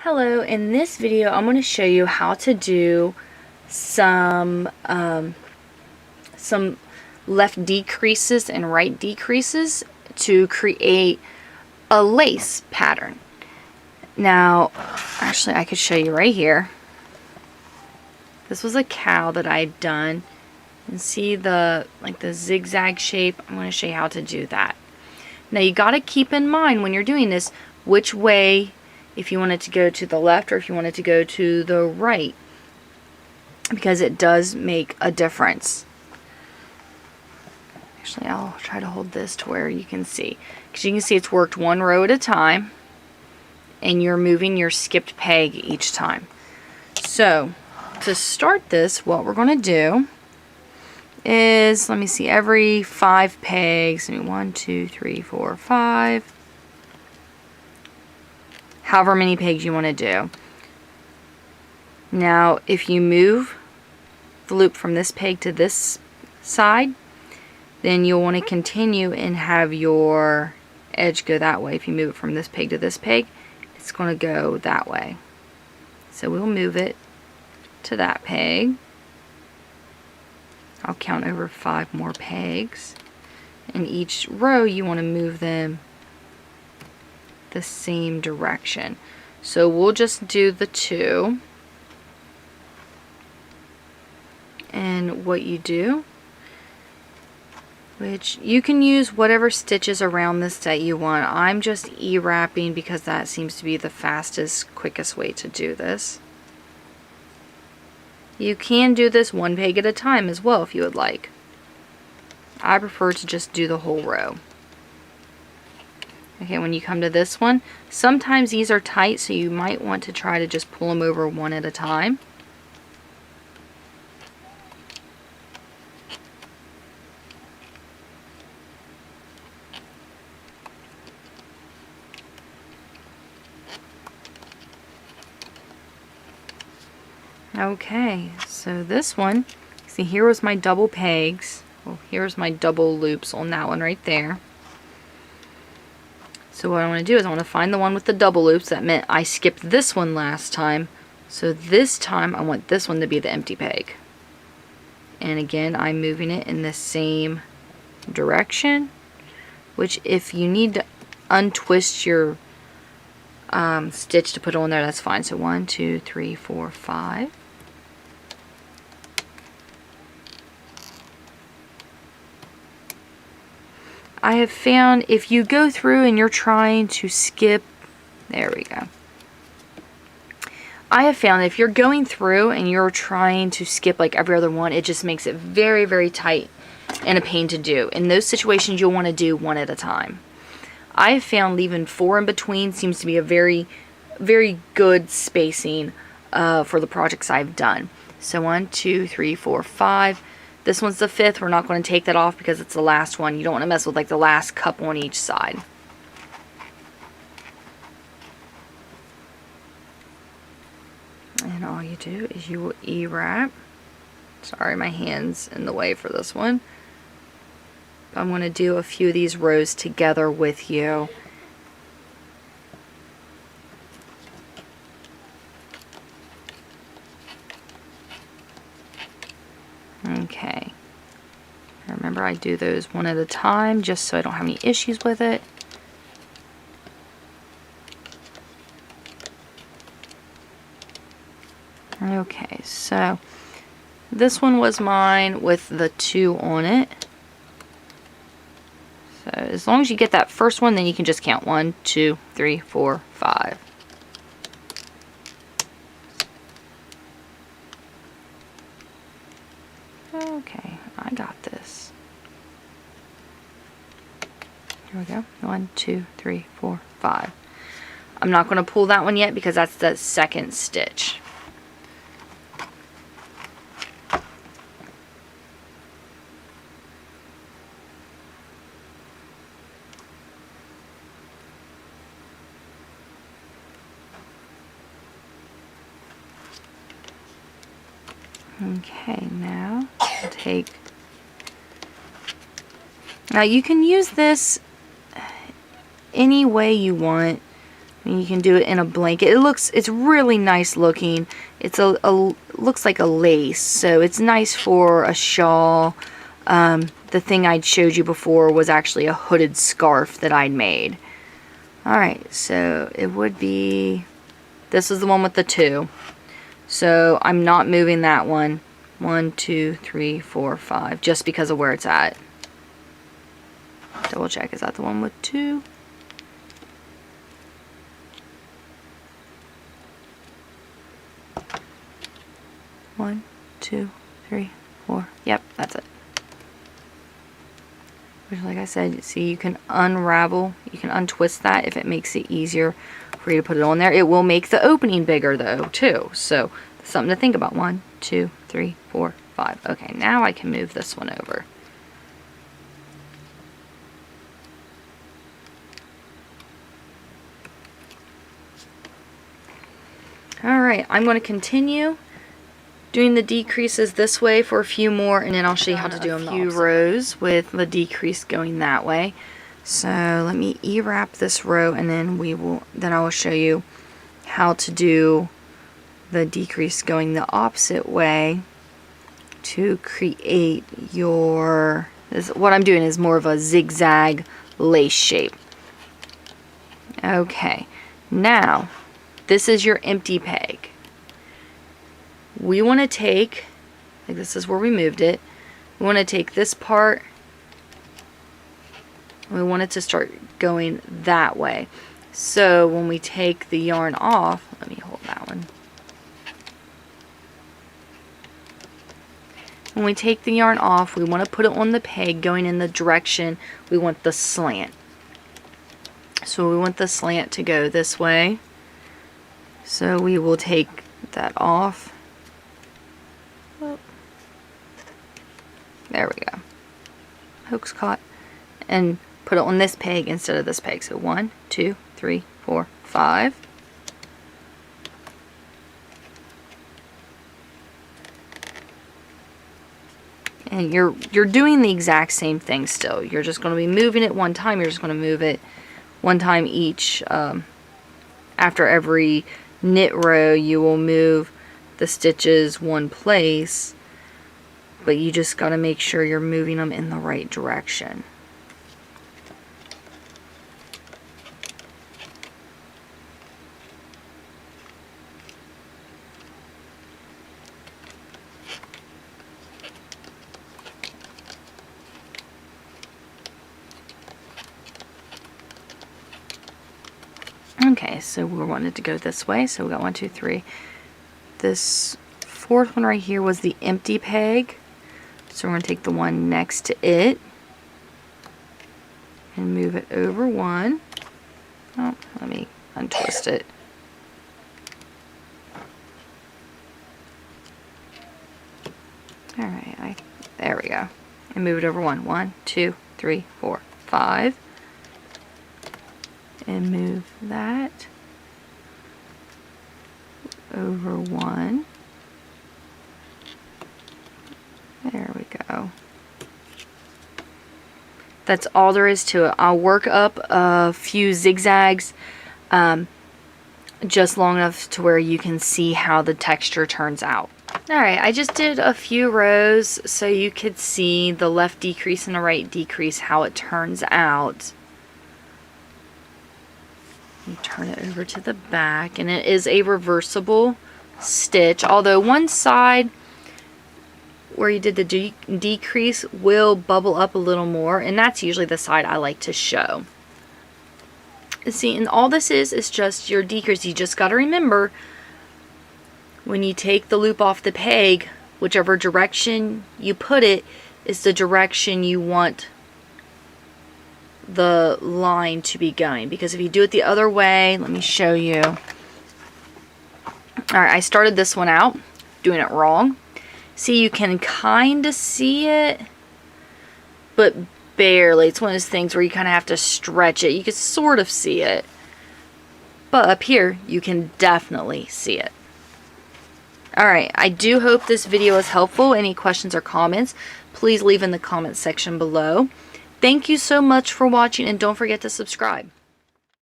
Hello, in this video I'm going to show you how to do some left decreases and right decreases to create a lace pattern. Now, actually I could show you right here. This was a cowl that I'd done. And see the zigzag shape? I'm going to show you how to do that. Now you got to keep in mind when you're doing this which way, if you want it to go to the left or if you want it to go to the right, because it does make a difference. Actually, I'll try to hold this to where you can see, because you can see it's worked one row at a time and you're moving your skipped peg each time. So to start this, what we're going to do is, let me see, every 5 pegs, 1, 2, 3, 4, 5, however many pegs you want to do. Now if you move the loop from this peg to this side, then you'll want to continue and have your edge go that way. If you move it from this peg to this peg, it's going to go that way. So we'll move it to that peg. I'll count over 5 more pegs. In each row you want to move them the same direction. So we'll just do the 2. And what you do, which you can use whatever stitches around this that you want. I'm just E-wrapping because that seems to be the fastest, quickest way to do this. You can do this 1 peg at a time as well if you would like. I prefer to just do the whole row. Okay, when you come to this one, sometimes these are tight, so you might want to try to just pull them over 1 at a time. Okay, so this one, see, here was my double pegs. Well, here's my double loops on that one right there. So what I want to do is I want to find the one with the double loops. That meant I skipped this one last time. So this time I want this one to be the empty peg. And again, I'm moving it in the same direction, which if you need to untwist your stitch to put on there, that's fine. So 1, 2, 3, 4, 5. I have found if you go through and you're trying to skip, there we go. I have found that if you're going through and you're trying to skip like every other one, it just makes it very, very tight and a pain to do. In those situations, you'll want to do 1 at a time. I have found leaving 4 in between seems to be a very, very good spacing for the projects I've done. So 1, 2, 3, 4, 5. This one's the 5th. We're not going to take that off because it's the last one. You don't want to mess with like the last couple on each side. And all you do is you will E-wrap. Sorry, my hand's in the way for this one. I'm going to do a few of these rows together with you. Okay. Remember, I do those 1 at a time just so I don't have any issues with it. Okay, so this one was mine with the 2 on it. So as long as you get that first one, then you can just count 1, 2, 3, 4, 5. Okay, I got this. Here we go. 1, 2, 3, 4, 5. I'm not going to pull that one yet because that's the 2nd stitch. Okay, now I'll take. Now you can use this any way you want. And you can do it in a blanket. It's really nice looking. It's looks like a lace, so it's nice for a shawl. The thing I'd showed you before was actually a hooded scarf that I'd made. Alright, so it would be, this is the one with the 2. So I'm not moving that one. 1, 2, 3, 4, 5, just because of where it's at. Double check, is that the one with 2? One, 2, 3, 4. Yep, that's it. Which, like I said, see, you can unravel, you can untwist that if it makes it easier for you to put it on there. It will make the opening bigger though, too. So, something to think about. 1, 2, 3, 4, 5. Okay, now I can move this one over. Alright, I'm going to continue doing the decreases this way for a few more, and then I'll show you how to do them a few rows with the decrease going that way. So let me e-wrap this row, and then I will show you how to do the decrease going the opposite way to create your, what I'm doing is more of a zigzag lace shape. Okay, now this is your empty peg. We want to take, like this is where we moved it, we want to take this part, we want it to start going that way. So when we take the yarn off, let me hold that one. When we take the yarn off, we want to put it on the peg going in the direction we want the slant. So we want the slant to go this way. So we will take that off. There we go. Hook's caught. And put it on this peg instead of this peg. So 1, 2, 3, 4, 5. And you're doing the exact same thing still. You're just going to be moving it one time. You're just going to move it one time each. After every knit row, you will move the stitches one place. But you just got to make sure you're moving them in the right direction. Okay, so we wanted to go this way, so we got 1, 2, 3. This fourth one right here was the empty peg. So we're going to take the one next to it and move it over one. Oh, let me untwist it. Alright, there we go. And move it over one. 1, 2, 3, 4, 5. And move that over one. There we go. That's all there is to it. I'll work up a few zigzags just long enough to where you can see how the texture turns out. Alright, I just did a few rows so you could see the left decrease and the right decrease, how it turns out. And turn it over to the back, and it is a reversible stitch, although one side where you did the decrease will bubble up a little more, and that's usually the side I like to show. See, and all this is just your decrease. You just got to remember, when you take the loop off the peg, whichever direction you put it is the direction you want the line to be going. Because if you do it the other way, let me show you. Alright, I started this one out doing it wrong. See, you can kind of see it, but barely. It's one of those things where you kind of have to stretch it. You can sort of see it, but up here you can definitely see it. Alright, I do hope this video is helpful. Any questions or comments, please leave in the comment section below. Thank you so much for watching, and don't forget to subscribe.